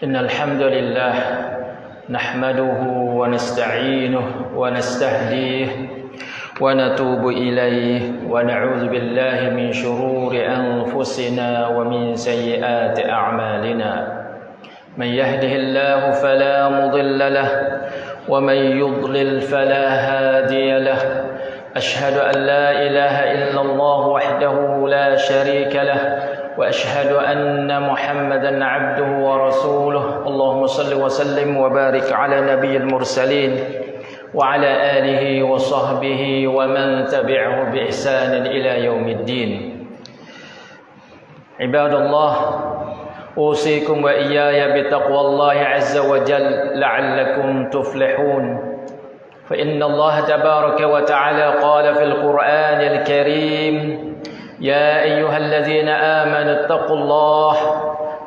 إن الحمد لله نحمده ونستعينه ونستهديه ونتوب إليه ونعوذ بالله من شرور أنفسنا ومن سيئات أعمالنا من يهده الله فلا مضل له ومن يضلل فلا هادي له أشهد أن لا إله إلا الله وحده لا شريك له وأشهد أن محمدا عبده ورسوله اللهم صل وسلم وبارك على نبي المرسلين وعلى آله وصحبه ومن تبعه بإحسان إلى يوم الدين عباد الله أوصيكم وإياي بتقوى الله عز وجل لعلكم تفلحون فإن الله تبارك وتعالى قال في القرآن الكريم يا أيها الذين آمنوا اتقوا الله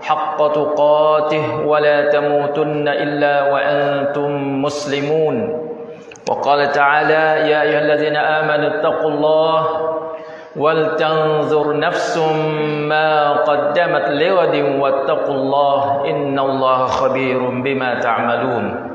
حق تقاته ولا تموتن إلا وأنتم مسلمون وقال تعالى يا أيها الذين آمنوا اتقوا الله ولتنظر نفس ما قدمت لغد واتقوا الله إن الله خبير بما تعملون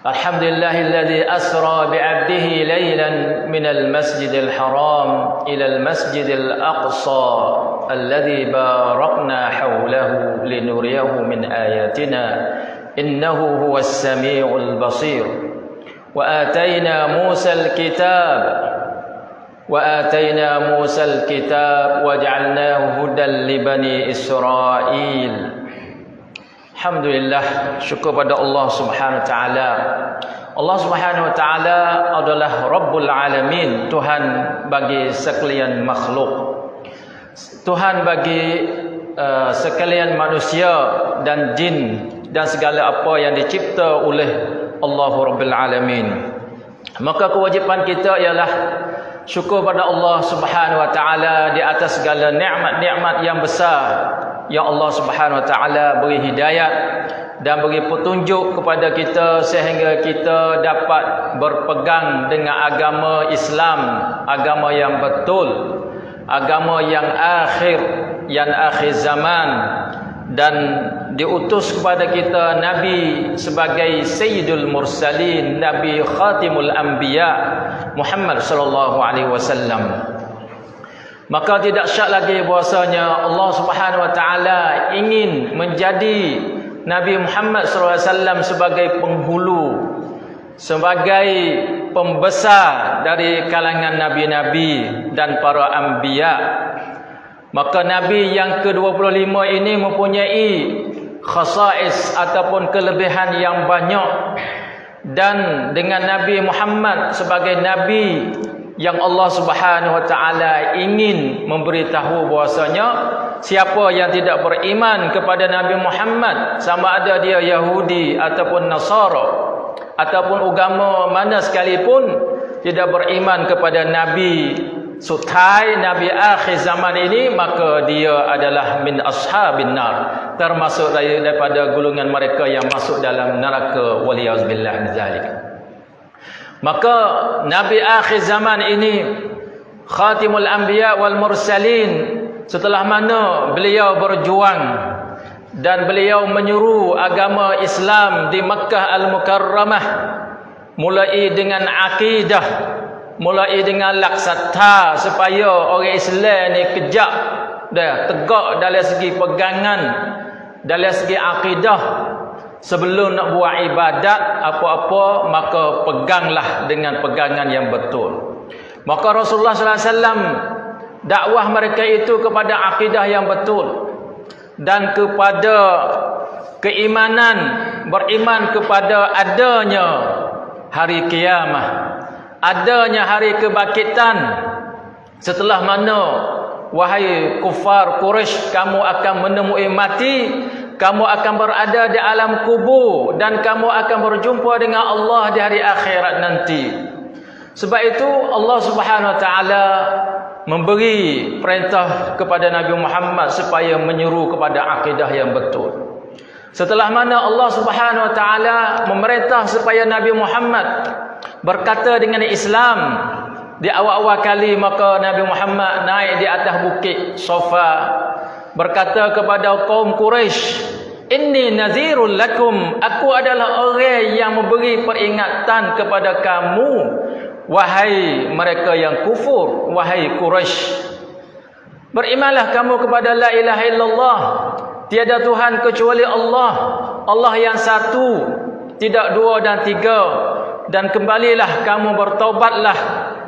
الحمد لله الذي أسرى بعبده ليلا من المسجد الحرام إلى المسجد الأقصى الذي باركنا حوله لنريه من آياتنا إنه هو السميع البصير وآتينا موسى الكتاب وجعلناه هدى لبني إسرائيل. Alhamdulillah, syukur pada Allah Subhanahu wa taala. Allah Subhanahu wa taala adalah Rabbul Alamin, Tuhan bagi sekalian makhluk. Tuhan bagi sekalian manusia dan jin dan segala apa yang dicipta oleh Allah Rabbul Alamin. Maka kewajipan kita ialah syukur pada Allah Subhanahu wa taala di atas segala nikmat-nikmat yang besar yang Allah Subhanahu wa taala beri hidayat dan beri petunjuk kepada kita sehingga kita dapat berpegang dengan agama Islam, agama yang betul, agama yang akhir zaman, dan diutus kepada kita Nabi sebagai Sayyidul Mursalin, Nabi Khatimul Anbiya Muhammad sallallahu alaihi wasallam. Maka tidak syak lagi bahwasanya Allah Subhanahu wa taala ingin menjadi Nabi Muhammad sallallahu alaihi wasallam sebagai penghulu, sebagai pembesar dari kalangan nabi-nabi dan para anbiya. Maka Nabi yang ke-25 ini mempunyai khasais ataupun kelebihan yang banyak. Dan dengan Nabi Muhammad sebagai Nabi yang Allah Subhanahu wa taala ingin memberitahu bahwasanya siapa yang tidak beriman kepada Nabi Muhammad, sama ada dia Yahudi ataupun Nasara ataupun agama mana sekalipun, tidak beriman kepada Nabi sutai, Nabi akhir zaman ini, maka dia adalah min ashabin nar, termasuk daripada golongan mereka yang masuk dalam neraka, waliyazbillah min zalik. Maka Nabi akhir zaman ini Khatimul Anbiya wal Mursalin, setelah mana beliau berjuang dan beliau menyuruh agama Islam di Makkah Al-Mukarramah, mulai dengan akidah, mulai dengan laksata, supaya orang Islam ni kejak dah, tegak dalam segi pegangan, dalam segi akidah. Sebelum nak buat ibadat apa-apa, maka peganglah dengan pegangan yang betul. Maka Rasulullah sallallahu alaihi wasallam dakwah mereka itu kepada akidah yang betul dan kepada keimanan, beriman kepada adanya hari kiamat, adanya hari kebangkitan, setelah mana wahai kufar Quraisy, kamu akan menemui mati, kamu akan berada di alam kubur, dan kamu akan berjumpa dengan Allah di hari akhirat nanti. Sebab itu Allah Subhanahu wa taala memberi perintah kepada Nabi Muhammad supaya menyeru kepada akidah yang betul. Setelah mana Allah Subhanahu wa taala memerintah supaya Nabi Muhammad berkata dengan Islam, di awal-awal kali maka Nabi Muhammad naik di atas bukit Safa berkata kepada kaum Quraisy, "Inni nadhirul lakum." Aku adalah orang yang memberi peringatan kepada kamu, wahai mereka yang kufur, wahai Quraisy. Berimanlah kamu kepada la ilaha illallah, tiada Tuhan kecuali Allah, Allah yang satu, tidak dua dan tiga. Dan kembalilah kamu, bertaubatlah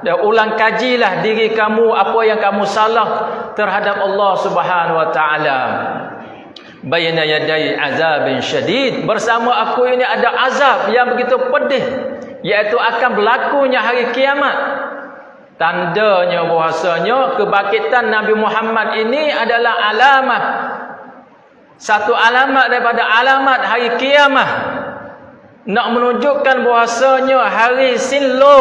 dan ulang kajilah diri kamu apa yang kamu salah terhadap Allah Subhanahu wa taala. Baina yaday azabin syadid, bersama aku ini ada azab yang begitu pedih, iaitu akan berlakunya hari kiamat. Tandanya bahasanya kebangkitan Nabi Muhammad ini adalah alamat, satu alamat daripada alamat hari kiamat, nak menunjukkan bahasanya hari sinlo,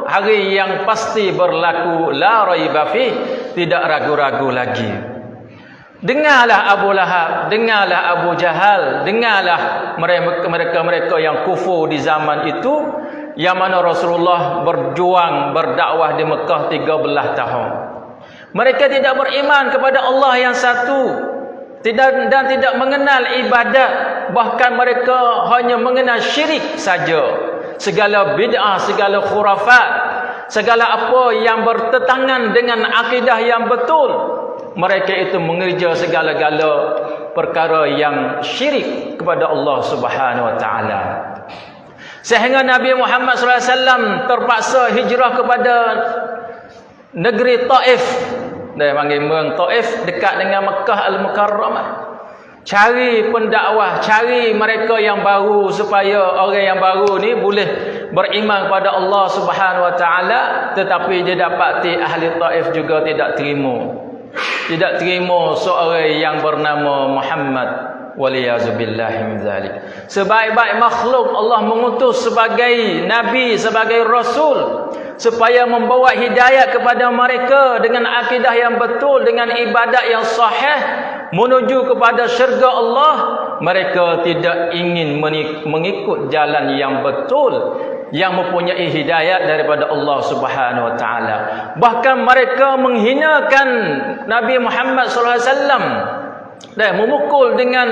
hari yang pasti berlaku, la raiba fi, tidak ragu-ragu lagi. Dengarlah Abu Lahab, dengarlah Abu Jahal, dengarlah mereka-mereka yang kufur di zaman itu, yang mana Rasulullah berjuang berdakwah di Mekah 13 tahun. Mereka tidak beriman kepada Allah yang satu, dan tidak mengenal ibadat, bahkan mereka hanya mengenal syirik saja. Segala bid'ah, segala khurafat, segala apa yang bertentangan dengan akidah yang betul, mereka itu mengerja segala-gala perkara yang syirik kepada Allah Subhanahu wa taala. Sehingga Nabi Muhammad SAW terpaksa hijrah kepada negeri Taif. Dia panggil มือง Taif, dekat dengan Mekah Al-Mukarramah. Cari pendakwah, cari mereka yang baru, supaya orang yang baru ni boleh beriman kepada Allah Subhanahu wa taala. Tetapi dia dapati ahli Taif juga tidak terima. Tidak terima seorang yang bernama Muhammad, waliyazubillahi min zalik. Sebaik-baik makhluk Allah mengutus sebagai nabi, sebagai rasul, supaya membawa hidayah kepada mereka dengan akidah yang betul, dengan ibadat yang sahih, menuju kepada syurga Allah. Mereka tidak ingin mengikut jalan yang betul, yang mempunyai hidayat daripada Allah Subhanahu wa taala. Bahkan mereka menghinakan Nabi Muhammad sallallahu alaihi wasallam, dan memukul dengan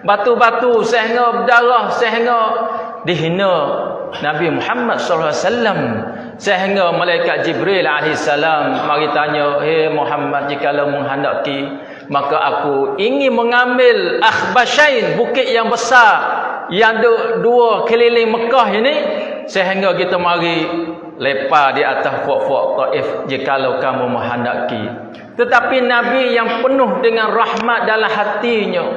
batu-batu sehingga berdarah, sehingga dihina Nabi Muhammad sallallahu alaihi wasallam, sehingga malaikat Jibril alaihi salam mari tanya, "Hei Muhammad, jikalau menghendaki, maka aku ingin mengambil Akhbasyain, bukit yang besar yang dua keliling Mekah ini, sehingga kita mari lepas di atas fort-fort Taif, jikalau kamu menghendaki." Tetapi Nabi yang penuh dengan rahmat dalam hatinya,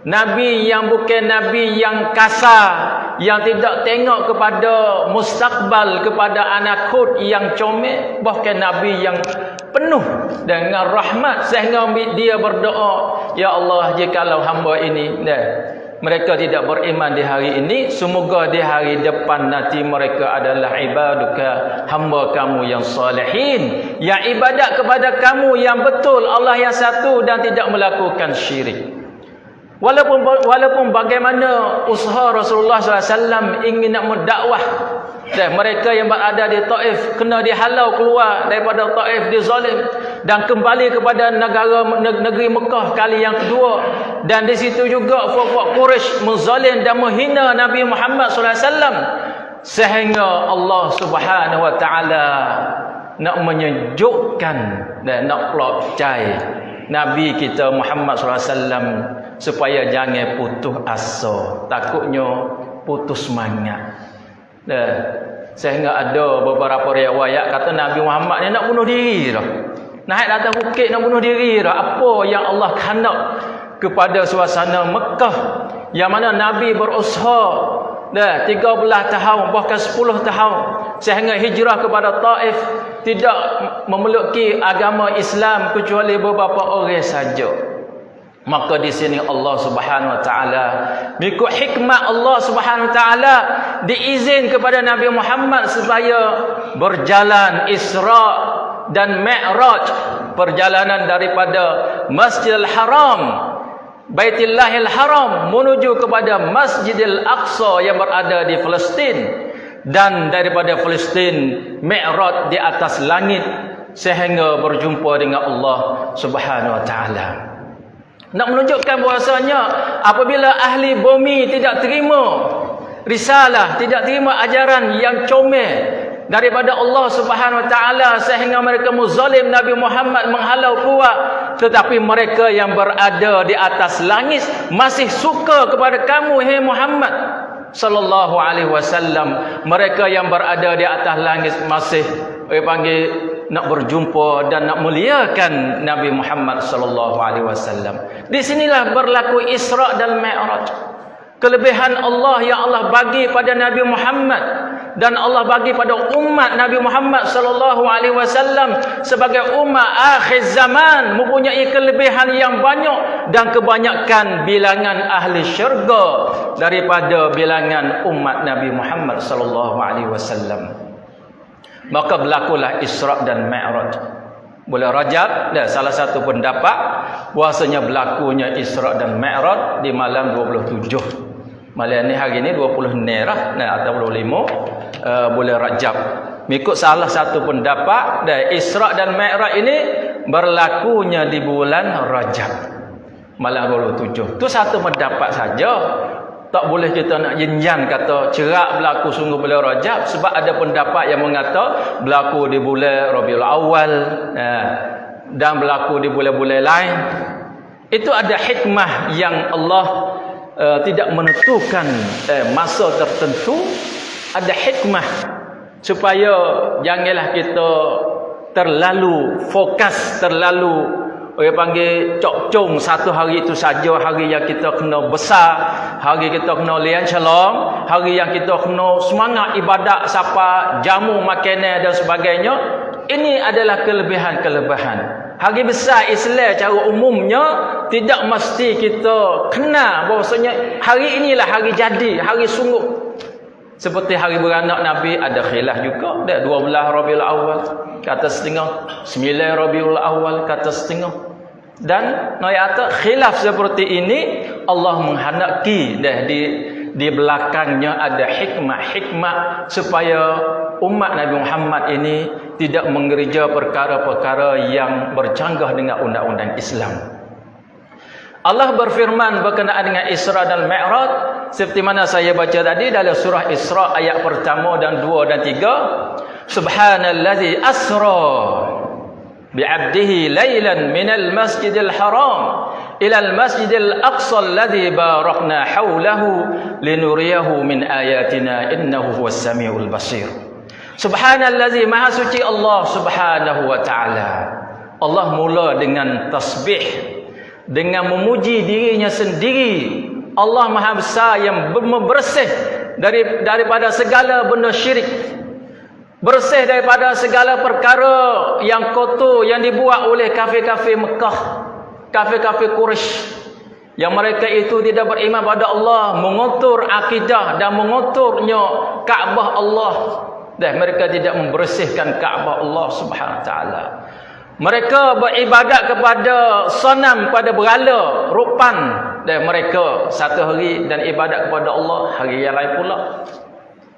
Nabi yang bukan Nabi yang kasar, yang tidak tengok kepada mustakbal, kepada anakut yang comel, bahkan Nabi yang penuh dengan rahmat, sehingga dia berdoa, "Ya Allah, jikalau hamba ini mereka tidak beriman di hari ini, semoga di hari depan nanti mereka adalah ibaduka, hamba kamu yang salihin, yang ibadat kepada kamu yang betul, Allah yang satu, dan tidak melakukan syirik." Walaupun bagaimana usaha Rasulullah SAW ingin nak mendakwah, dan mereka yang berada di Taif kena dihalau keluar daripada Taif, dizalim, dan kembali kepada negeri Mekah kali yang kedua. Dan di situ juga fuk-fuk Quraisy menzalim dan menghina Nabi Muhammad SAW, sehingga Allah Subhanahu wa taala nak menyejukkan dan nak pelajai Nabi kita Muhammad SAW supaya jangan putus asa, takutnya putus semangat. Sehingga ada beberapa riwayat kata Nabi Muhammad ni nak bunuh diri dah. Naik atas bukit nak bunuh diri dah. Apa yang Allah kehendak kepada suasana Mekah, yang mana Nabi berusaha 13 tahun, bahkan 10 tahun, sehingga hijrah kepada Taif, tidak memelukki agama Islam kecuali beberapa orang saja. Maka di sini Allah Subhanahu wa taala, mengikut hikmah Allah Subhanahu wa taala, diizin kepada Nabi Muhammad supaya berjalan Isra dan Mi'raj, perjalanan daripada Masjidil Haram, Baitullahil Haram, menuju kepada Masjidil Aqsa yang berada di Palestin, dan daripada Palestin Mi'raj di atas langit, sehingga berjumpa dengan Allah Subhanahu wa taala. Nak menunjukkan bahawasanya apabila ahli bumi tidak terima risalah, tidak terima ajaran yang comel daripada Allah Subhanahu Wa Taala sehingga mereka muzalim Nabi Muhammad, menghalau kuat, tetapi mereka yang berada di atas langit masih suka kepada kamu, hai Muhammad sallallahu alaihi wasallam. Mereka yang berada di atas langit masih nak berjumpa dan nak muliakan Nabi Muhammad sallallahu alaihi wasallam. Di sinilah berlaku Isra dan Mi'raj. Kelebihan Allah yang Allah bagi pada Nabi Muhammad dan Allah bagi pada umat Nabi Muhammad sallallahu alaihi wasallam sebagai umat akhir zaman, mempunyai kelebihan yang banyak dan kebanyakan bilangan ahli syurga daripada bilangan umat Nabi Muhammad sallallahu alaihi wasallam. Maka berlakulah Isra dan Mi'raj. Bulan Rajab, dan salah satu pendapat bahasanya berlakunya Isra dan Mi'raj di malam 27. Malam ni hari ni 20 nerah atau 25 bulan Rajab. Mengikut salah satu pendapat, dan Isra dan Mi'raj ini berlakunya di bulan Rajab malam 27. Tu satu pendapat saja. Tak boleh kita nak jenjan kata cerak berlaku sungguh bulan Rajab, sebab ada pendapat yang mengata berlaku di bulan Rabiul Awal dan berlaku di bulan-bulan lain. Itu ada hikmah yang Allah tidak menentukan masa tertentu. Ada hikmah supaya janganlah kita terlalu fokus, terlalu orang panggil cok-cong satu hari itu saja, hari yang kita kena besar, hari kita kena lian celong, hari yang kita kena semangat ibadat siapa jamu makanan dan sebagainya. Ini adalah kelebihan-kelebihan. Hari besar Islam cara umumnya tidak mesti kita kenal bahawasanya hari inilah hari jadi, hari sungguh. Seperti hari beranak Nabi ada khilaf juga. 12 Rabiul Awal kata setengah, 9 Rabiul Awal kata setengah. Dan ayat khilaf seperti ini Allah menghendaki di belakangnya ada hikmah supaya umat Nabi Muhammad ini tidak mengerja perkara-perkara yang bercanggah dengan undang-undang Islam. Allah berfirman berkenaan dengan Isra dan Mi'raj seperti mana saya baca tadi dalam surah Isra ayat pertama dan 2 dan 3. Subhanallazi asra bi'abdihi lailan minal masjidil haram ilal masjidil aqsa alladzi barakna hawlahu linuriyahu min ayatina innahu huwas samiul basir. Subhanallazi, maha suci Allah subhanahu wa ta'ala. Allah mula dengan tasbih, dengan memuji dirinya sendiri. Allah maha besar yang bersih daripada segala benda syirik, bersih daripada segala perkara yang kotor yang dibuat oleh kafir-kafir Mekah, kafir-kafir Quraisy, yang mereka itu tidak beriman pada Allah, mengotor akidah dan mengotornya Kaabah Allah, dan mereka tidak membersihkan Kaabah Allah Subhanahu wa taala. Mereka beribadat kepada sanam, pada berhala, rupan, dan mereka satu hari dan ibadat kepada Allah, hari yang lain pula.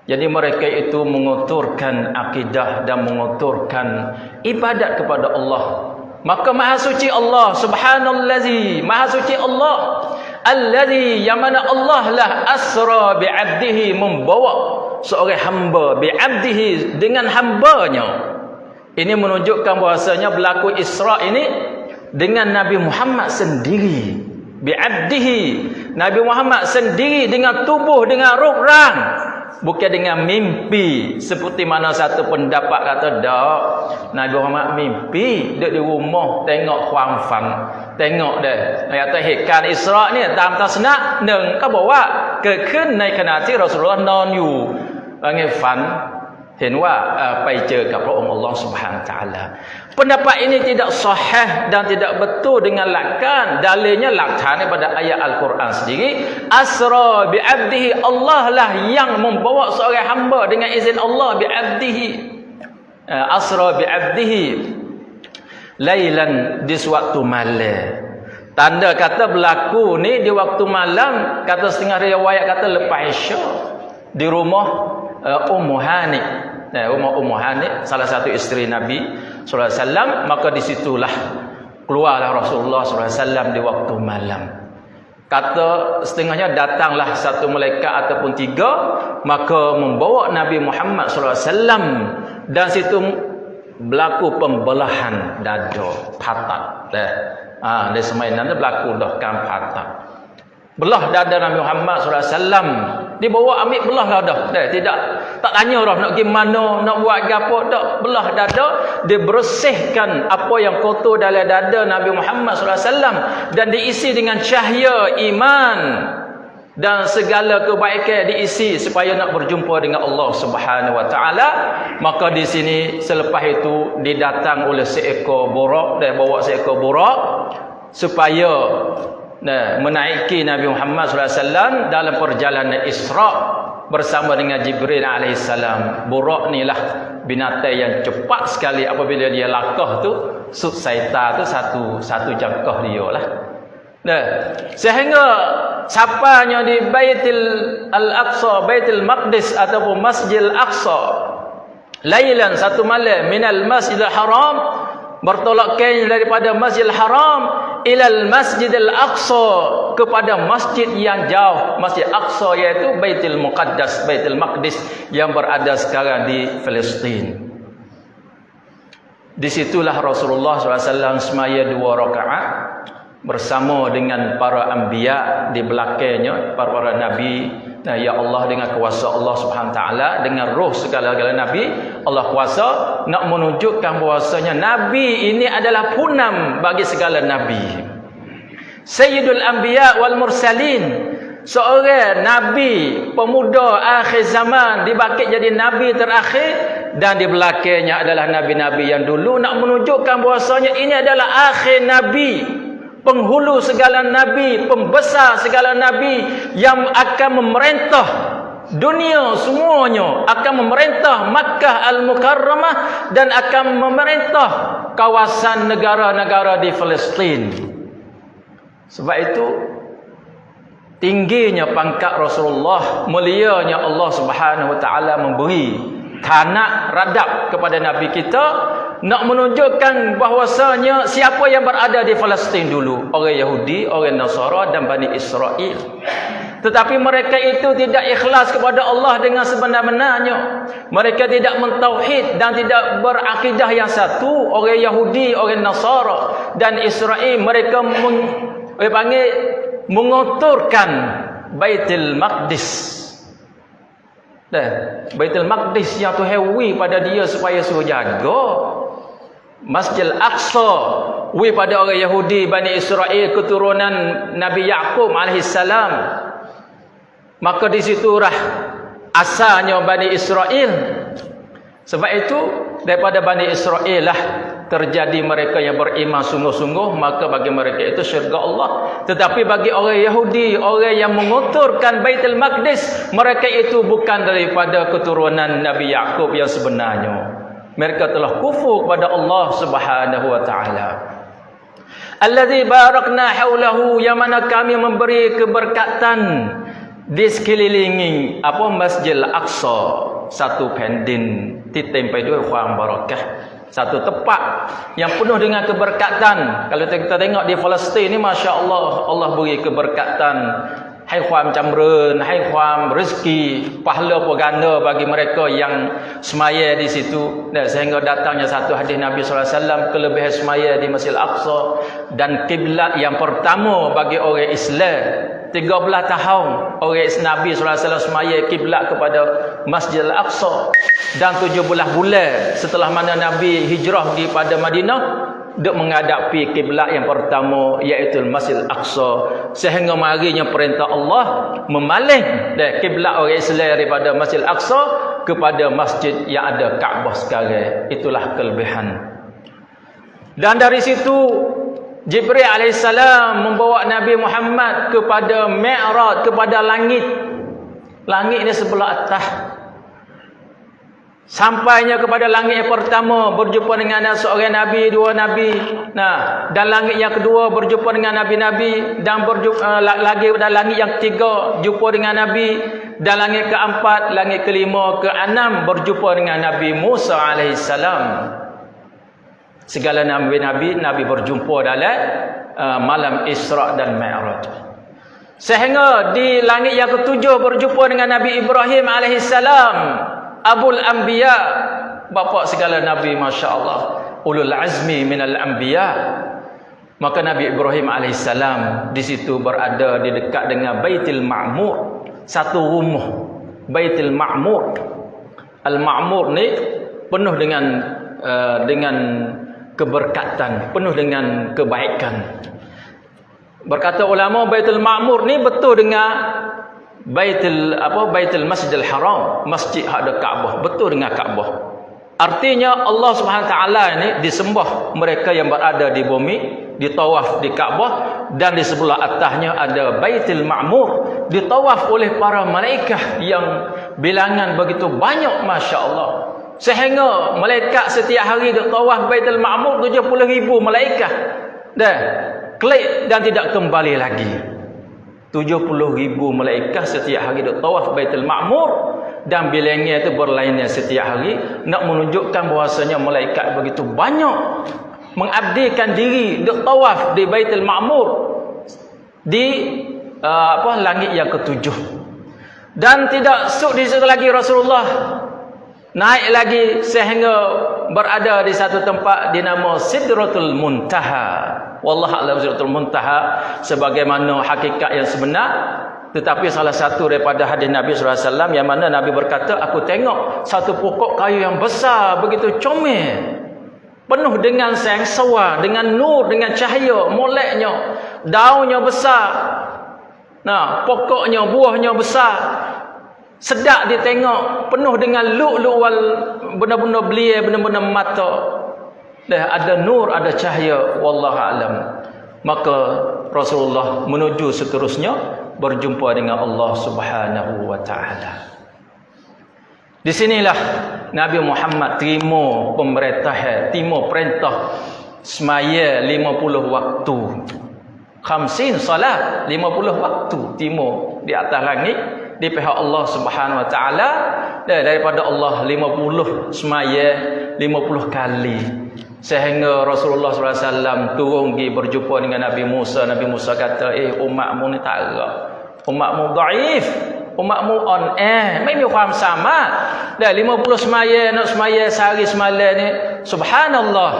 Jadi mereka itu mengotorkan akidah dan mengotorkan ibadat kepada Allah. Maka maha suci Allah subhanallazi, maha suci Allah allazi, yang mana Allah lah asra bi'abdihi, membawa seorang hamba, bi'abdihi, dengan hambanya. Ini menunjukkan bahasanya berlaku Isra ini dengan Nabi Muhammad sendiri, bi'abdihi, Nabi Muhammad sendiri dengan tubuh, dengan ruh rang, bukan dengan mimpi seperti mana satu pendapat kata dak, Nabi Muhammad mimpi duduk di rumah tengok Huang Fang, tengok dah kata hekan Isra ni tam tasnak neng ka bawa เกิดขึ้นในขณะที่รอซูลุลลอฮ์นอนอยู่ไงฝันเห็นว่าไปเจอกับพระองค์อัลลอฮ์ Subhanahu wa taala. Pendapat ini tidak sahih dan tidak betul dengan lakkan. Dalilnya laktan pada ayat Al-Quran sendiri. Asra bi'abdihi, Allah lah yang membawa seorang hamba dengan izin Allah, bi'abdihi. Asra bi'abdihi lailan, di suatu malam. Tanda kata berlaku ni di waktu malam, kata setengah riwayat kata lepas Isya di rumah Ummu Hani. Rumah Ummu Hani, salah satu isteri Nabi sallallahu alaihi wasallam. Maka disitulah keluarlah Rasulullah SAW di waktu malam. Kata setengahnya, datanglah satu malaikat ataupun tiga, maka membawa Nabi Muhammad SAW, dan situ berlaku pembelahan dada, patah. Di semainan berlaku dah kan patah. Belah dada Nabi Muhammad SAW. Dibawa ambil belah dada. Tidak, tak tanya orang nak pergi mana, nak buat apa, tak. Belah dada, dia bersihkan apa yang kotor dalam dada Nabi Muhammad SAW, dan diisi dengan cahaya iman dan segala kebaikan diisi supaya nak berjumpa dengan Allah Subhanahu Wa Taala. Maka di sini selepas itu didatang oleh seekor buraq, dan bawa seekor buraq supaya menaiki Nabi Muhammad SAW dalam perjalanan Isra bersama dengan Jibril alaihissalam. Buraq ni lah binatang yang cepat sekali. Apabila dia lakah tu, sut saita tu satu jangkah dia lah. Sehingga sampainya di Baitul Al-Aqsa, Baitul Maqdis ataupun Masjidil Aqsa, lailan, satu malam, minal Masjidil Haram, bertolak kain daripada Masjidil Haram ilal Masjidil Aqsa, kepada masjid yang jauh. Masjid Aqsa iaitu Baitul Muqaddas, Baitul Maqdis yang berada sekarang di Palestin. Disitulah Rasulullah SAW semaya 2 rakaat bersama dengan para anbiya di belakangnya, para nabi. Ya Allah, dengan kuasa Allah Subhanahu Wa Taala, dengan roh segala-gala nabi, Allah kuasa nak menunjukkan bahawasanya nabi ini adalah punam bagi segala nabi. Sayyidul Anbiya wal Mursalin, seorang nabi pemuda akhir zaman dibangkit jadi nabi terakhir, dan di belakangnya adalah nabi-nabi yang dulu, nak menunjukkan bahawasanya ini adalah akhir nabi, penghulu segala nabi, pembesar segala nabi yang akan memerintah dunia semuanya, akan memerintah Makkah Al-Mukarramah dan akan memerintah kawasan negara-negara di Palestin. Sebab itu tingginya pangkat Rasulullah, mulianya Allah Subhanahu Wa Taala memberi tanah radab kepada nabi kita, nak menunjukkan bahwasanya siapa yang berada di Palestin dulu, orang Yahudi, orang Nasara dan Bani Israel. Tetapi mereka itu tidak ikhlas kepada Allah dengan sebenar-benarnya. Mereka tidak mentauhid dan tidak berakidah yang satu. Orang Yahudi, orang Nasara dan Israel, mereka mengotorkan Baitul Maqdis. Baitul Maqdis yang Tuhan wi pada dia supaya suruh jaga. Masjid Al-Aqsa wi pada orang Yahudi, Bani Israel, keturunan Nabi Yaqub alaihissalam. Maka di situlah asalnya Bani Israel. Sebab itu daripada Bani Israel lah terjadi mereka yang beriman sungguh-sungguh, maka bagi mereka itu syurga Allah. Tetapi bagi orang Yahudi, orang yang mengotorkan Baitul Maqdis, mereka itu bukan daripada keturunan Nabi Yaqub yang sebenarnya. Mereka telah kufur kepada Allah Subhanahu Wa Taala. Allazi barakna haulahu, yang mana kami memberi keberkatan di sekelilingi Masjid Al-Aqsa, satu pendin titempai dua kham barakah, satu tempat yang penuh dengan keberkatan. Kalau kita tengok di Palestin ni, Masya Allah, Allah beri keberkatan, hai kham camren, hai kham rezeki, pahala peganda bagi mereka yang semaya di situ. Dan sehingga datangnya satu hadis Nabi SAW, kelebihan semaya di Masjid Al-Aqsa dan kiblat yang pertama bagi orang Islam. 13 tahun orang Nabi SAW semaya kiblat kepada Masjid Al-Aqsa, dan 17 bulan setelah mana Nabi hijrah di pada Madinah, duk menghadapi kiblat yang pertama, iaitu Masjid Al-Aqsa. Sehingga marinya perintah Allah memalih kiblat orang Islam daripada Masjid Al-Aqsa kepada masjid yang ada Kaabah sekarang. Itulah kelebihan. Dan dari situ Jibril alaihissalam membawa Nabi Muhammad kepada Mi'raj, kepada langit. Langit ini sebelah atas. Sampainya kepada langit yang pertama, berjumpa dengan seorang nabi, dua nabi. Dan langit yang kedua berjumpa dengan nabi-nabi, dan lagi dan langit yang ketiga jumpa dengan nabi, dan langit keempat, langit kelima, keenam berjumpa dengan Nabi Musa alaihissalam. Segala nabi-nabi berjumpa dalam malam Isra' dan Mi'raj. Sehingga di langit yang ketujuh berjumpa dengan Nabi Ibrahim alaihissalam, Abul Anbiya, bapa segala nabi, masya-Allah, ulul azmi minal anbiya. Maka Nabi Ibrahim alaihissalam di situ berada di dekat dengan Baitul Ma'mur, satu rumah Baitul Ma'mur. Al-Ma'mur ni penuh dengan keberkatan, penuh dengan kebaikan. Berkata ulama, Baitul Ma'mur ni betul dengan Baitul Masjidil Haram, masjid hak Kaabah, betul dengan Kaabah. Artinya Allah Subhanahu taala ini disembah mereka yang berada di bumi, ditawaf di Kaabah, dan di sebelah atasnya ada Baitul Ma'mur, ditawaf oleh para malaikat yang bilangan begitu banyak, masya-Allah. Sehingga malaikat setiap hari ditawaf Baitul Ma'mur 70,000 malaikat. Dah klik dan tidak kembali lagi. 70,000 malaikat setiap hari duk tawaf Baitul Ma'mur, dan bilangnya itu berlainan setiap hari, nak menunjukkan bahwasanya malaikat begitu banyak mengabdikan diri duk tawaf di Baitul Ma'mur di langit yang ketujuh. Dan tidak suk di situ lagi, Rasulullah naik lagi sehingga berada di satu tempat dinama Sidratul Muntaha. Wallahu a'lam Sidratul Muntaha sebagaimana hakikat yang sebenar. Tetapi salah satu daripada hadis Nabi SAW yang mana Nabi berkata, aku tengok satu pokok kayu yang besar begitu comel, penuh dengan sayang sewa, dengan nur, dengan cahaya, moleknya, daunnya besar, pokoknya, buahnya besar, sedap ditengok, penuh dengan lu'-lu' wal benda-benda belia, benda-benda mata. Ada nur, ada cahaya, wallahu a'lam. Maka Rasulullah menuju seterusnya berjumpa dengan Allah Subhanahu wa taala. Di sinilah Nabi Muhammad terima perintah semaya 50 waktu. 50 salat, 50 waktu timur di atas langit di pihak Allah Subhanahu wa taala, daripada Allah 50 semaya 50 kali. Sehingga Rasulullah SAW turun pergi berjumpa dengan Nabi Musa. Nabi Musa kata, umatmu ni tak agak, umatmu dhaif, umatmu on mai faham sama. Dah 50 semaya nak semaya sehari semalam ni, subhanallah,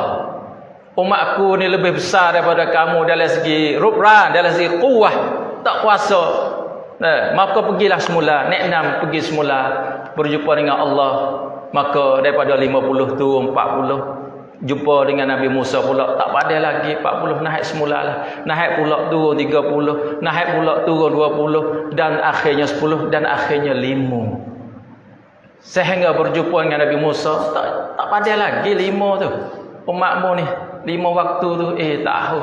umatku ni lebih besar daripada kamu dalam segi rubran, dalam segi kuwah, tak kuasa. Maka pergilah semula, Nabi pergi semula berjumpa dengan Allah. Maka daripada 50 turun 40, jumpa dengan Nabi Musa pula, tak padai lagi 40, naik semula lah, naik pula turun 30, naik pula turun 20, dan akhirnya 10, dan akhirnya 5. Sehingga berjumpa dengan Nabi Musa, tak padai lagi 5 tu, umatmu ni 5 waktu tu, tahu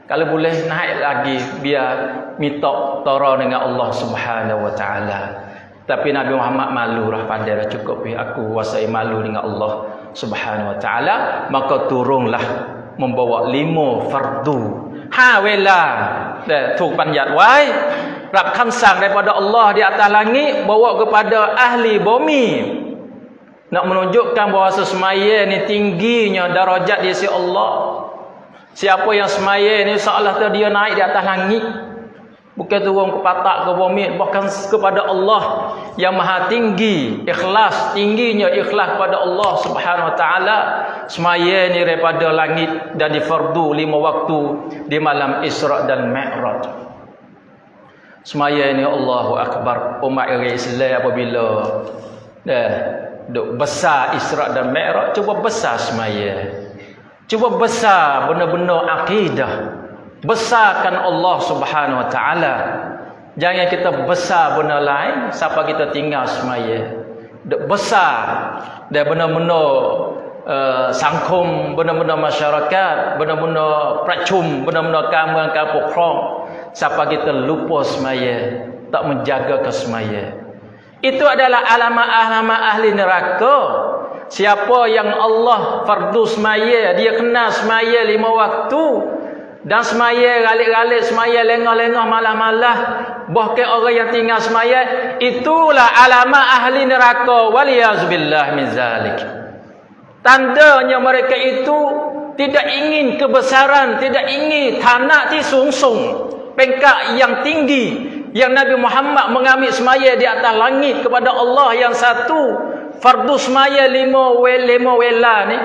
kalau boleh naik lagi biar minta tara dengan Allah Subhanahu wa taala. Tapi Nabi Muhammad malu dah, pandai dah, cukup aku wasai malu dengan Allah Subhanahu wa taala. Maka turunlah membawa 5 fardu. Welaถูกบัญญัติไว้ รับคำสั่ง daripada Allah di atas langit bawa kepada ahli bumi, nak menunjukkan bahawa semaya ni tingginya darajat di sisi Allah. Siapa yang semaya ni seolah dia naik di atas langit, bukan turun ke patak ke bumi, bahkan kepada Allah yang maha tinggi. Ikhlas, tingginya ikhlas kepada Allah Subhanahu wa taala. Semaya ni daripada langit dan di fardu 5 waktu di malam Isra' dan Mi'raj. Semaya ni Allahu Akbar. Umat Islam apabila duk besar Isra' dan Mi'raj, cuba besar semaya, cuba besar benar-benar akidah, besarkan Allah Subhanahu wa taala. Jangan kita besar benda lain siapa kita tinggal semaya. Besar dan benar-benar sangkum, benar-benar masyarakat, benar-benar percuma, benar-benar kamu yang pokok, siapa kita lupa semaya, tak menjaga ke semaya. Itu adalah alamat-alamat ahli neraka. Siapa yang Allah fardu semaya, dia kena semaya 5 waktu, dan semaya galik-galik, semaya lengah-lengah, malah-malah, bahkan orang yang tinggal semaya, itulah alamat ahli neraka. Waliyazubillah min zalik. Tandanya mereka itu tidak ingin kebesaran, tidak ingin tanah ti sungsung, pengkak yang tinggi, yang Nabi Muhammad mengambil semaya di atas langit kepada Allah yang satu, fardu semaya 5 wela ni.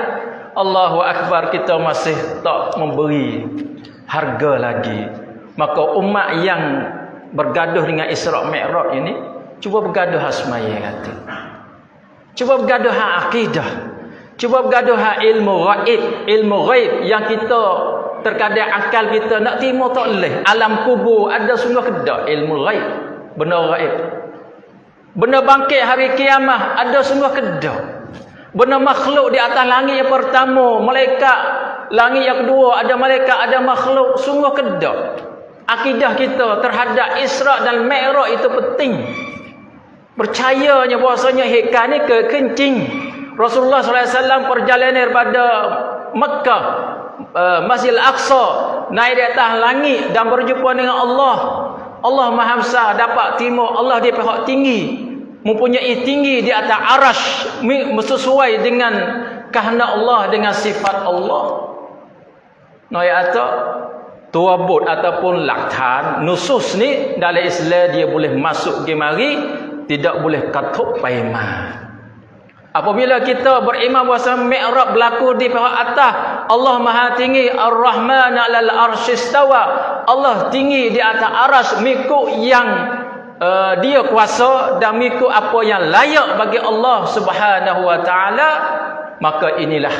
Allahu Akbar, kita masih tak memberi harga lagi. Maka umat yang bergaduh dengan Isra' Mi'raj ini, cuba bergaduh hak semaya kata. Cuba bergaduh hak akidah. Cuba bergaduh hak ilmu ghaib yang kita terkadang akal kita nak terima tak boleh. Alam kubur ada semua kedak ilmu ghaib, benda ghaib. Benda bangkit hari kiamat ada semua kedak. Benda makhluk di atas langit yang pertama, malaikat langit yang kedua, ada malaikat, ada makhluk, semua kedak. Akidah kita terhadap Isra' dan Mi'raj itu penting. Percayanya bahasanya hikah ni kekencing. Rasulullah SAW perjalanan daripada Mekah, Masjidil Aqsa, naik di atas langit dan berjumpa dengan Allah. Allah Maha Besar, dapat timur, Allah di pihak tinggi, mempunyai tinggi di atas arasy, sesuai dengan kehendak Allah, dengan sifat Allah. Naik atas tuabut ataupun laktan nusus ni dalam Islam dia boleh masuk ke mari, tidak boleh katuk paiman. Apabila kita beriman bahasa Mi'raj berlaku di pihak atas, Allah Maha tinggi, Ar-Rahman 'alal arsy istawa. Allah tinggi di atas arasy, mengikut yang dia kuasa dan mengikut apa yang layak bagi Allah Subhanahu wa taala, maka inilah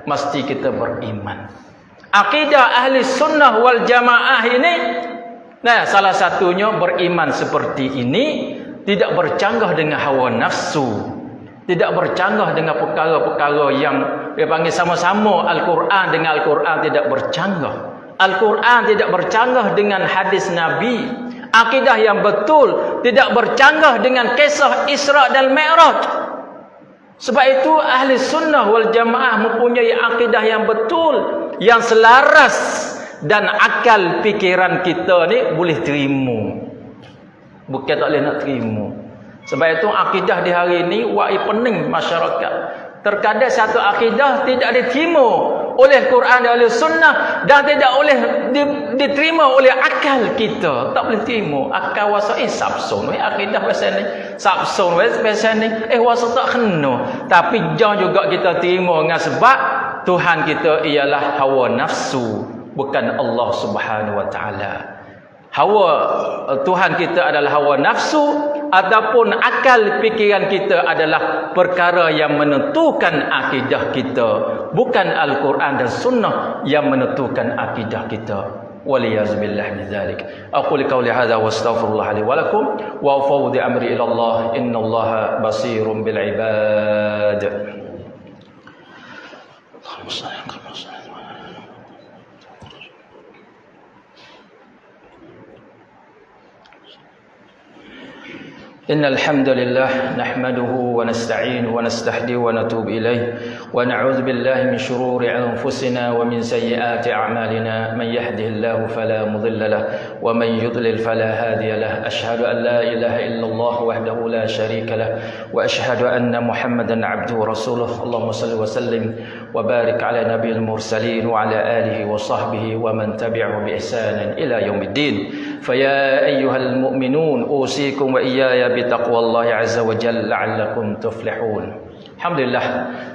mesti kita beriman. Akidah ahli sunnah wal jamaah ini, nah, salah satunya beriman seperti ini, tidak bercanggah dengan hawa nafsu, tidak bercanggah dengan perkara-perkara yang dia panggil sama-sama Al-Quran dengan Al-Quran tidak bercanggah. Al-Quran tidak bercanggah dengan hadis Nabi. Akidah yang betul tidak bercanggah dengan kisah Isra' dan Mi'raj. Sebab itu ahli sunnah wal jamaah mempunyai akidah yang betul, yang selaras dan akal fikiran kita ni boleh terima. Bukan tak boleh nak terima. Sebab itu akidah di hari ini wai pening masyarakat. Terkadang satu akidah tidak diterima oleh Quran dan oleh sunnah dan tidak boleh diterima oleh akal kita. Tak boleh terima. Akal wasa sabsun akidah pasal ni. Sabsun pasal ni wasa tak kena. Tapi jangan juga kita terima dengan sebab Tuhan kita ialah hawa nafsu, bukan Allah Subhanahu wa taala. Hawa Tuhan kita adalah hawa nafsu, ataupun akal fikiran kita adalah perkara yang menentukan akidah kita, bukan Al-Quran dan Sunnah yang menentukan akidah kita. Waliyazbillah min dzalik. Aqulu qawli hadza wa astaghfirullah li wa lakum wa ufawwidu amri ila Allah, innallaha basirun bil ibad. Allahumma shalli ala إن الحمد لله نحمده ونستعينه ونستهديه ونتوب إليه ونعوذ بالله من شرور أنفسنا ومن سيئات أعمالنا من يهده الله فلا مضل له ومن يضلل فلا هادي له أشهد أن لا إله إلا الله وحده لا شريك له وأشهد أن محمدا عبده ورسوله اللهم صل وسلم وبارك على نبي المرسلين وعلى آله وصحبه ومن تبعه بإحسان إلى يوم الدين فيا أيها المؤمنون أوصيكم وإياي بتقوى الله عز وجل لعلكم تفلحون. Alhamdulillah,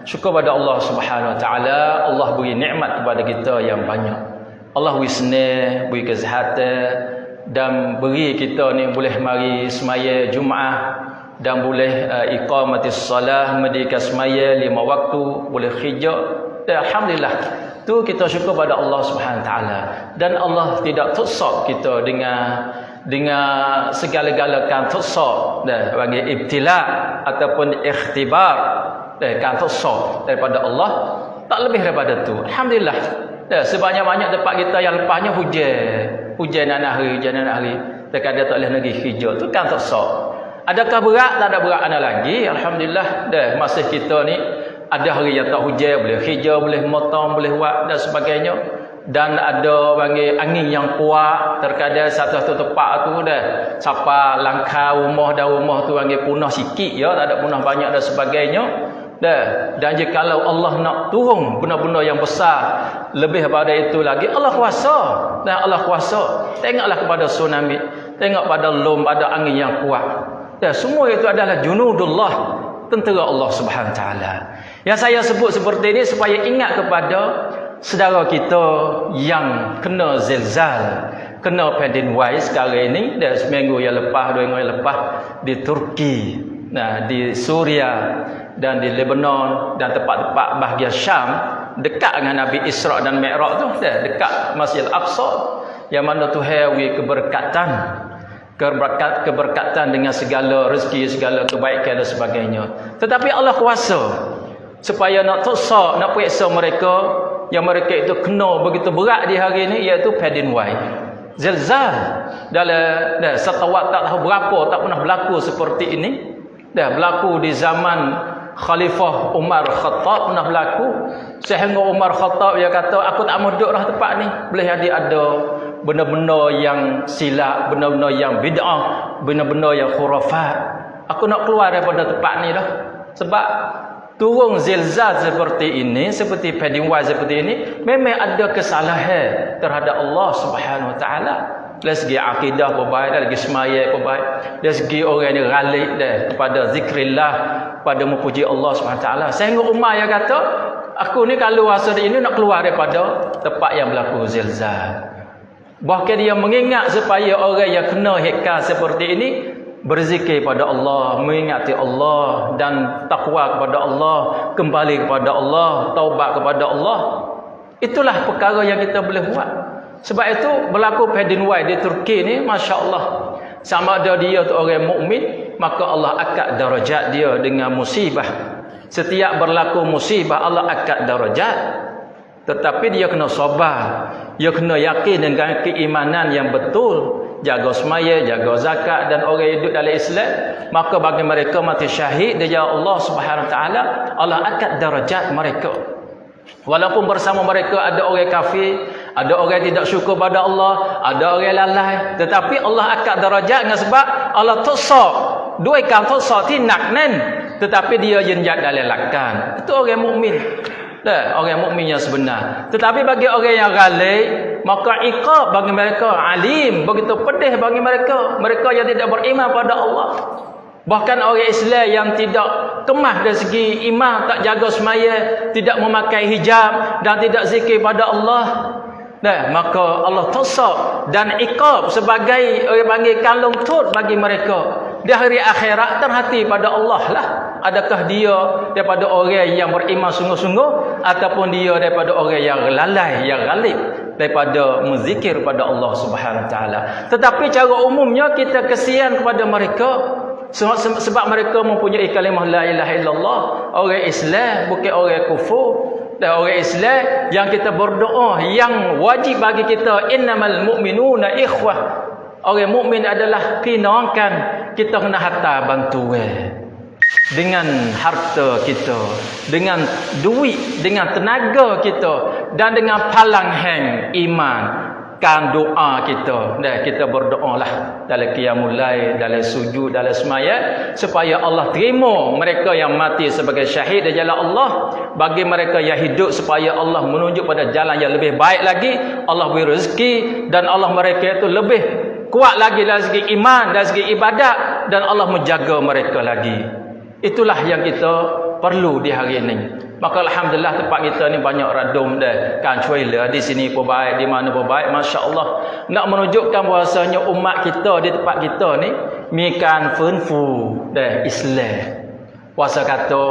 syukur pada Allah Subhanahu wa taala. Allah beri nikmat kepada kita yang banyak. Allah beri senang, beri kesihatan dan beri kita ni boleh mari semaya Jumaat dan boleh iqamatis salah, mendirikan semaya 5 waktu, boleh hijab. Alhamdulillah. Tu kita syukur pada Allah Subhanahu wa taala, dan Allah tidak tuksok kita dengan segala-gala kan tuksok bagi ibtila ataupun ikhtibar kan tuksok daripada Allah, tak lebih daripada tu. Alhamdulillah. Sebanyak-banyak tempat kita yang lepasnya hujan anak hari terkadang tak boleh lagi hijau, tu kan tuksok. Adakah berat? Tak ada berat anak lagi. Alhamdulillah. Masih kita ni ada hari yang tak hujan, boleh hijau, boleh motong, boleh buat dan sebagainya. Dan ada panggil angin yang kuat, terkadang satu-satu tempat tu dah siapa langkah rumah tu panggil punah sikit ya, tak ada punah banyak dan sebagainya. Dan jikalau Allah nak turun benda-benda yang besar lebih daripada itu lagi, Allah kuasa. Dan Allah kuasa. Tengoklah kepada tsunami, tengok pada lom, pada angin yang kuat. Dan semua itu adalah junudullah, tentera Allah Subhanahu Wa Taala. Yang saya sebut seperti ini supaya ingat kepada saudara kita yang kena zilzal, kena padinwai sekarang ini, dan seminggu yang lepas, 2 minggu yang lepas di Turki, di Suria dan di Lebanon dan tempat-tempat bahagian Syam, dekat dengan Nabi Isra dan Mi'raj tu, dekat Masjid Al-Aqsa, yang mana Tuhan beri keberkatan dengan segala rezeki, segala kebaikan dan sebagainya. Tetapi Allah kuasa supaya nak tuksa, nak periksa mereka, yang mereka itu kena begitu berat di hari ini, iaitu padinwai, zilzal. Dalam setawat tak tahu berapa tak pernah berlaku seperti ini. Dah berlaku di zaman Khalifah Umar Khattab, pernah berlaku. Sehingga Umar Khattab dia kata, aku tak mau duduk dah tempat ni, boleh jadi ada benda-benda yang silap, benda-benda yang bid'ah, benda-benda yang khurafat. Aku nak keluar daripada tempat ni dah. Sebab turun zilzal seperti ini, seperti padinwai seperti ini, memang ada kesalahan terhadap Allah Subhanahu Wa Taala. Dari segi akidah pun baik, dari segi semaya pun baik, dari segi orang yang ghalib kepada zikrillah, pada memuji Allah Subhanahu Wa Taala. Sehingga Umar yang kata, aku ni kalau rasa ini nak keluar daripada tempat yang berlaku zilzal. Bahkan dia mengingat supaya orang yang kena hikal seperti ini berzikir pada Allah, mengingati Allah dan takwa kepada Allah, kembali kepada Allah, taubat kepada Allah. Itulah perkara yang kita boleh buat. Sebab itu berlaku padinwai di Turki ni, Masya Allah, sama ada dia tu orang mukmin, maka Allah angkat darajat dia dengan musibah. Setiap berlaku musibah, Allah angkat darajat. Tetapi dia kena sabar, dia kena yakin dengan keimanan yang betul, jaga semaya, jaga zakat, dan orang hidup dalam Islam, maka bagi mereka mati syahid di jalan Allah Subhanahu Wa Taala, Allah angkat darajat mereka. Walaupun bersama mereka ada orang kafir, ada orang tidak syukur pada Allah, ada orang lalai, tetapi Allah angkat darajat dengan sebab Allah tuksa, dua kali tuksa tinak nen, tetapi dia jenjat dalam lakan. Itu orang mukmin. Orang mukmin yang sebenar. Tetapi bagi orang yang ghalib, maka iqab bagi mereka alim, begitu pedih bagi mereka, mereka yang tidak beriman pada Allah. Bahkan orang Islam yang tidak kemah dari segi iman, tak jaga semaya, tidak memakai hijab dan tidak zikir pada Allah, maka Allah tuksa dan iqab sebagai orang panggil kalung tut bagi mereka. Di hari akhirat terhati pada Allah lah. Adakah dia daripada orang yang beriman sungguh-sungguh, ataupun dia daripada orang yang lalai, yang ghalib daripada menzikir pada Allah Subhanahu Wa Taala. Tetapi cara umumnya kita kesian kepada mereka, sebab mereka mempunyai kalimah la ilaha illallah, orang Islam, bukan orang kufur. Dan orang Islam yang kita berdoa, yang wajib bagi kita, innamal mu'minuna ikhwah. Orang mukmin adalah pinangkan, kita kena harta bantuan dengan harta kita, dengan duit, dengan tenaga kita, dan dengan palang hang iman, kan doa kita. Dan kita berdoalah dalam qiyamul lail, dalam sujud, dalam semaya, supaya Allah terima mereka yang mati sebagai syahid di jalan Allah. Bagi mereka yang hidup, supaya Allah menunjuk pada jalan yang lebih baik lagi. Allah beri rezeki, dan Allah mereka itu lebih kuat lagi dari segi iman, dari segi ibadat, dan Allah menjaga mereka lagi. Itulah yang kita perlu di hari ini. Maka alhamdulillah tempat kita ni banyak radum dah, kan cuila di sini pun baik, di mana pun baik, masya-Allah. Nak menunjukkan bahasanya umat kita di tempat kita ni mikan funfu dah Islam. Puasa kata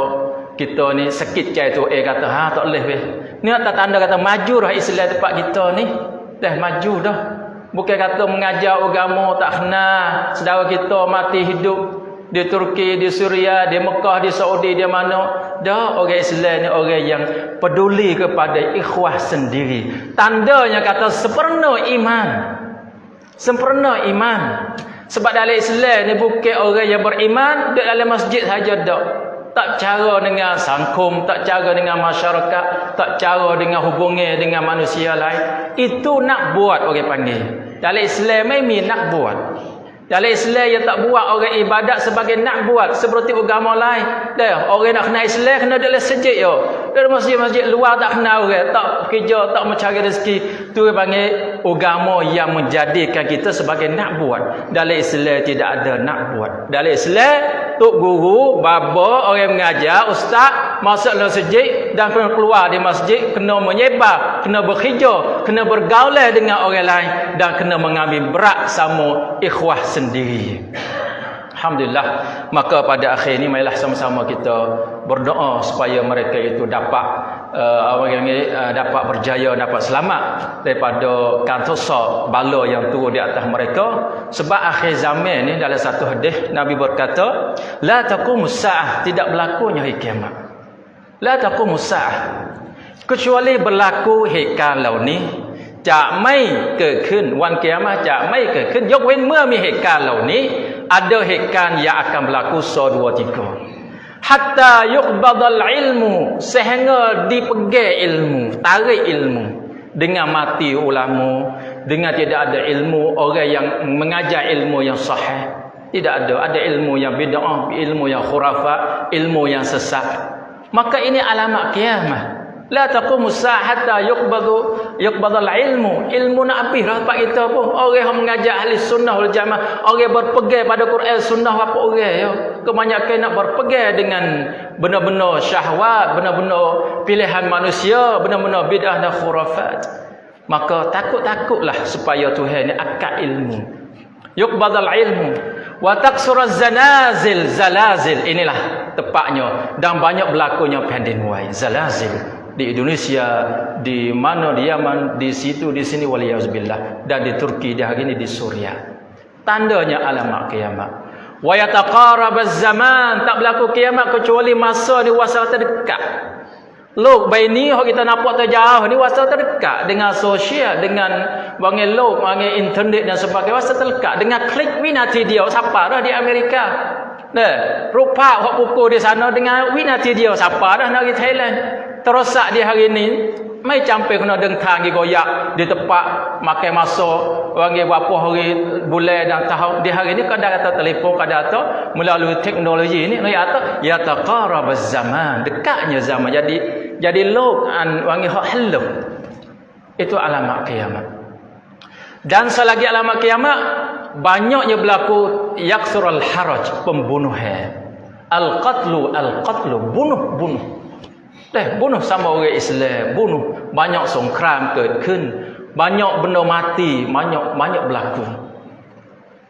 kita ni sikit cai tu kata tak boleh weh. Ni tak tanda kata maju dah Islam tempat kita ni. Dah maju dah. Bukan kata mengajar agama tak kenal. Saudara kita mati hidup di Turki, di Suria, di Mekah, di Saudi, di mana. Dah orang Islam ni orang yang peduli kepada ikhwah sendiri. Tandanya kata sempurna iman. Sempurna iman. Sebab dalam Islam ni bukan orang yang beriman duduk dalam masjid saja dak. Tak cara dengan sangkum, tak cara dengan masyarakat, tak cara dengan hubungan dengan manusia lain. Itu nak buat orang panggil. Dalam Islam ini nak buat. Dalam Islam yang tak buat orang ibadat sebagai nak buat seperti agama lain. Dah, orang nak kenal Islam kena dalam masjid yo. Dalam masjid-masjid luar tak kenal orang, tak kerja, tak mencari rezeki. Tu panggil agama yang menjadikan kita sebagai nak buat. Dalam Islam tidak ada nak buat. Dalam Islam, tok guru, baba, orang mengajar, ustaz masuk dalam masjid dan kena keluar di masjid, kena menyebar, kena berhijau, kena bergaul dengan orang lain dan kena mengambil berat sama ikhwah sendiri. Alhamdulillah. Maka pada akhir ini marilah sama-sama kita berdoa supaya mereka itu dapat dapat berjaya, dapat selamat daripada kantosa bala yang turun di atas mereka. Sebab akhir zaman ni dalam satu hadis Nabi berkata, la taqumus saah, tidak berlakunya hari kiamat. La taqumus saah, kecuali berlaku hekal ni จะไม่เกิดขึ้นวันกิยามะห์จะไม่เกิดขึ้นยกเว้นเมื่อมีเหตุการณ์เหล่านี้ ada เหตุการณ์ yang akan berlaku 2 3 hatta yuqbadal ilmu sehingga dipegang ilmu, tarik ilmu dengan mati ulama, dengan tidak ada ilmu orang yang mengajar ilmu yang sahih, tidak ada ilmu yang bid'ah, ilmu yang khurafat, ilmu yang sesat. Maka ini alamat kiamat. La taqumus saah hatta yuqbadal ilmu. Ilmu nak habis rapat kita pun. Orang yang mengajar ahli sunnah wal jamaah, orang berpegang pada Quran sunnah apa orang ya. Kebanyakan nak berpegang dengan benar-benar syahwat, benar-benar pilihan manusia, benar-benar bid'ah dan khurafat. Maka takut-takutlah supaya Tuhan ni akad ilmu. Yuqbadal ilmu wa taqsuraz zanazil, zalazil, inilah tepatnya, dan banyak berlakunya pandemik zalazil di Indonesia, di mana di Yaman, di situ, di sini waliyauzubillah, dan di Turki, di hari ini di Suriah. Tandanya alamat kiamat. Wa yataqarabaz zaman, tak berlaku kiamat kecuali masa ni wasa terdekat. Log baini hok kita nampak terjauh ni wasa terdekat dengan sosial, dengan bangun log, bangun internet dan sebagainya, wasa terdekat dengan klik winati dia siapa dah di Amerika. Nah, rupa hok pukul di sana dengan winati dia siapa dah dari Thailand. Terosak di hari ni mai campai kena dengkang gi goyak di tempat makan masuk wangi berapa hari bulan dan tahun. Di hari ni kadang kata telefon, kadang kata melalui teknologi ni ya taqarabaz zaman, dekatnya zaman. Jadi log an wangi hak halum. Itu alamat kiamat. Dan selagi alamat kiamat banyaknya berlaku yaksurul haraj, pembunuhan. Al-qatlu, bunuh. Bunuh sama orang Islam, bunuh. Banyak songkram kezขึ้น, banyak benda mati, banyak berlaku.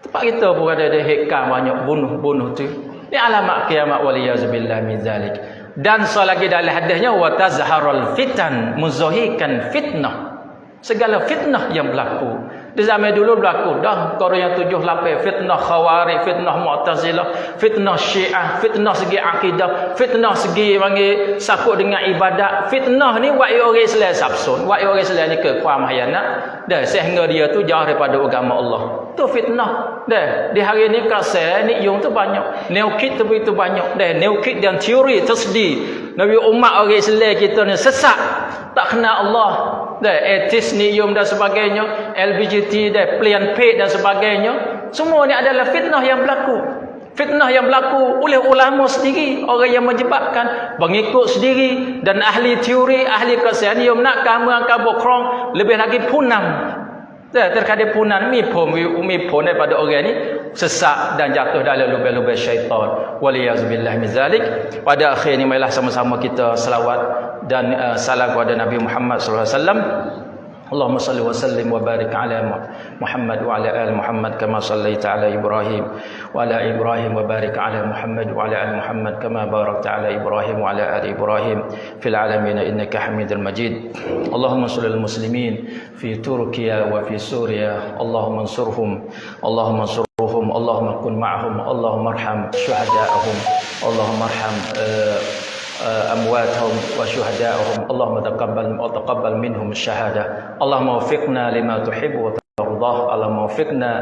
Tempat kita pun ada hekam banyak bunuh tu. Ini alamat kiamat waliyauzubillah min zalik. Dan selagi dalam hadisnya wa tazharul fitan, muzahirkan fitnah. Segala fitnah yang berlaku. Di zaman dulu berlaku dah Korea 78, fitnah Khawarij, fitnah Mu'tazilah, fitnah Syiah, fitnah segi akidah, fitnah segi panggil sakut dengan ibadat. Fitnah ni buat orang Islam sabsun, buat orang Islam ni kekuam hayanat dah sehingga dia tu jauh daripada agama Allah. Tu fitnah. Dah di hari ni kerasa ni yung tu banyak. Neokid tu begitu banyak. Dah neokid dan teori tersedi. Nabi umat orang Islam kita ni sesat, tak kenal Allah. Dah etis nium dan sebagainya, LGBT dah plan paid dan sebagainya. Semua ni adalah fitnah yang berlaku. Fitnah yang berlaku oleh ulama sendiri, orang yang menyebabkan pengikut sendiri dan ahli teori, ahli kesenian nak kamu angkat bokrong, lebih lagi punam. Terkadang punan mi pun daripada orang ni sesat dan jatuh dalam lubang-lubang syaitan. Waliyauzubillah min zalik. Pada akhir ni marilah sama-sama kita selawat dan salam kepada Nabi Muhammad sallallahu alaihi wasallam. Allahumma salli wa sallim wa barik ala Muhammad wa ala ali Muhammad kama sallaita ala Ibrahim wa ala Ibrahim wa barik ala Muhammad wa ala ali Muhammad kama barakta ala Ibrahim wa ala ali Ibrahim fil alamin innaka Hamidul Majid. Allahumma salli al muslimin fi Turkiya wa fi Suriya. Allahumma ansurhum, Allahumma ansurhum, Allahumma kun ma'hum, Allahumma arham syuhada'ahum, Allahumma arham أمواتهم وشهدائهم اللهم تقبل منهم الشهادة اللهم وفقنا لما تحب وترضاه اللهم وفقنا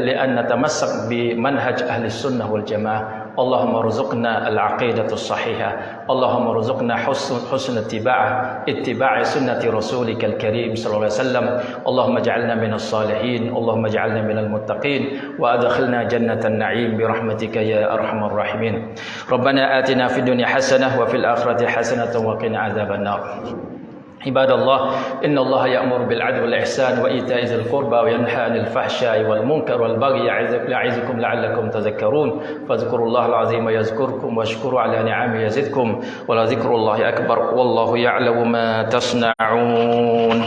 لأن نتمسك بمنهج أهل السنة والجماعة Allahumma rzuqna al-aqidatus sahihah, Allahumma rzuqna husn ittiba'i sunnati rasulika al-karim sallallahu alaihi wasallam. Allahumma ij'alna minas salihin, Allahumma ij'alna minal muttaqin, wa adkhilna jannatan na'im bi rahmatika ya arhamar rahimin. Rabbana atina fid dunya hasanah wa fil akhirati hasanah wa qina adzaban nar. Ibadallah, innallaha ya'muru bil 'adli wal ihsan wa ita'i dzil qurba wa yanha 'anil fahsya'i wal munkar wal baghi ya'izukum la'allakum tadhakkarun. Fadhkurullaha al-'azima yazkurkum washkuru 'ala ni'amihi yazidkum wa la dzikrullahi akbar wallahu ya'lamu ma tasna'un.